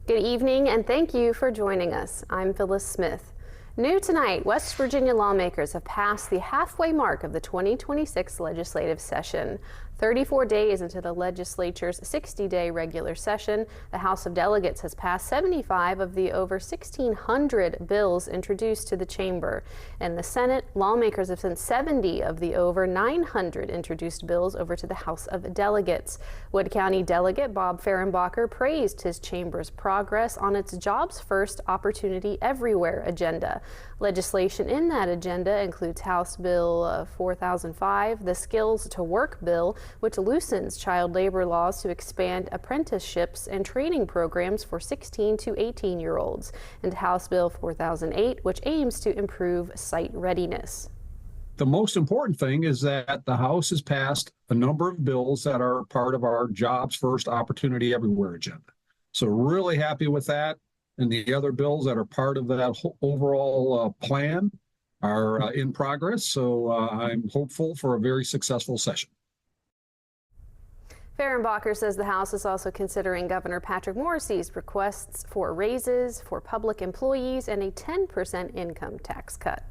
Good evening and thank you for joining us. I'm Phyllis Smith. New tonight, West Virginia lawmakers have passed the halfway mark of the 2026 legislative session. 34 days into the legislature's 60-day regular session, the House of Delegates has passed 75 of the over 1,600 bills introduced to the chamber. In the Senate, lawmakers have sent 70 of the over 900 introduced bills over to the House of Delegates. Wood County Delegate Bob Fehrenbacher praised his chamber's progress on its Jobs First, Opportunity Everywhere agenda. Legislation in that agenda includes House Bill 4005, the Skills to Work bill, which loosens child labor laws to expand apprenticeships and training programs for 16 to 18-year-olds, and House Bill 4008, which aims to improve site readiness. The most important thing is that the House has passed a number of bills that are part of our Jobs First, Opportunity Everywhere agenda. So really happy with that. And the other bills that are part of that overall plan are in progress. So I'm hopeful for a very successful session. Fehrenbacher says the House is also considering Governor Patrick Morrisey's requests for raises for public employees and a 10% income tax cut.